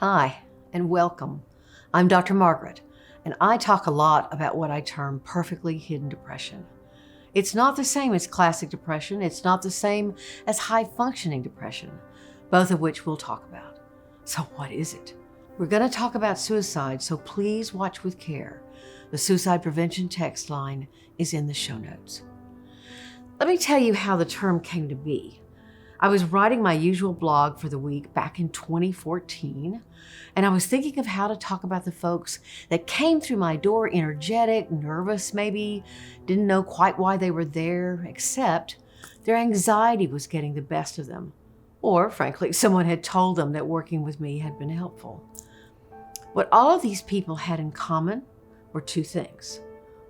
Hi, and welcome. I'm Dr. Margaret, and I talk a lot about what I term perfectly hidden depression. It's not the same as classic depression. It's not the same as high-functioning depression, both of which we'll talk about. So what is it? We're going to talk about suicide, so please watch with care. The suicide prevention text line is in the show notes. Let me tell you how the term came to be. I was writing my usual blog for the week back in 2014, and I was thinking of how to talk about the folks that came through my door energetic, nervous maybe, didn't know quite why they were there, except their anxiety was getting the best of them. Or, frankly, someone had told them that working with me had been helpful. What all of these people had in common were two things.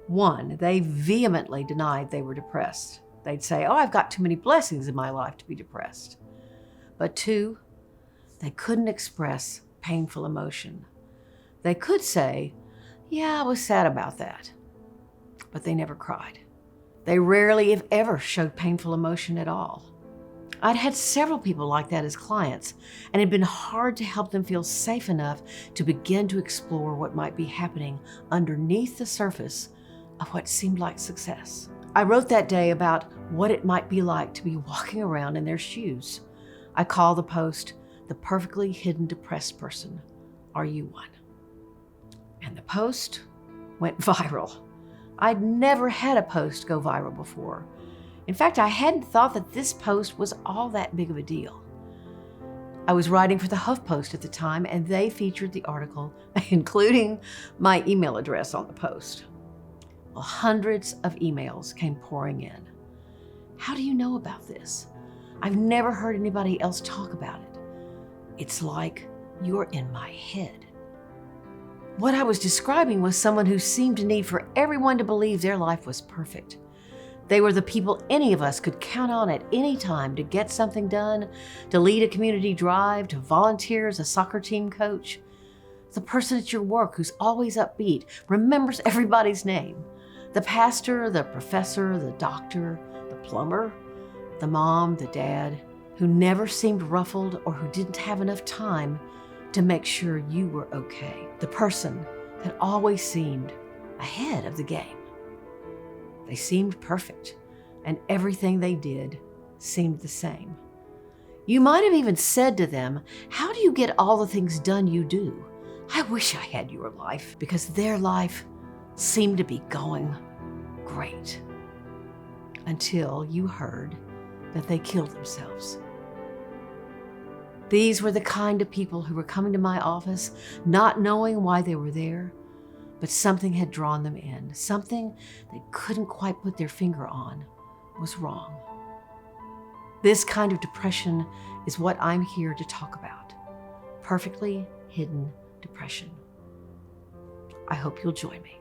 One, they vehemently denied they were depressed. They'd say, oh, I've got too many blessings in my life to be depressed. But two, they couldn't express painful emotion. They could say, yeah, I was sad about that, but they never cried. They rarely, if ever, showed painful emotion at all. I'd had several people like that as clients, and it had been hard to help them feel safe enough to begin to explore what might be happening underneath the surface of what seemed like success. I wrote that day about what it might be like to be walking around in their shoes. I call the post, "The Perfectly Hidden Depressed Person. Are you one?" And the post went viral. I'd never had a post go viral before. In fact, I hadn't thought that this post was all that big of a deal. I was writing for the HuffPost at the time, and they featured the article, including my email address on the post. Well, hundreds of emails came pouring in. How do you know about this? I've never heard anybody else talk about it. It's like you're in my head. What I was describing was someone who seemed to need for everyone to believe their life was perfect. They were the people any of us could count on at any time to get something done, to lead a community drive, to volunteer as a soccer team coach. The person at your work who's always upbeat, remembers everybody's name. The pastor, the professor, the doctor, the plumber, the mom, the dad, who never seemed ruffled or who didn't have enough time to make sure you were okay. The person that always seemed ahead of the game. They seemed perfect, and everything they did seemed the same. You might have even said to them, "How do you get all the things done you do? I wish I had your life," because their life seemed to be going great. Until you heard that they killed themselves. These were the kind of people who were coming to my office, not knowing why they were there, but something had drawn them in. Something they couldn't quite put their finger on was wrong. This kind of depression is what I'm here to talk about. Perfectly hidden depression. I hope you'll join me.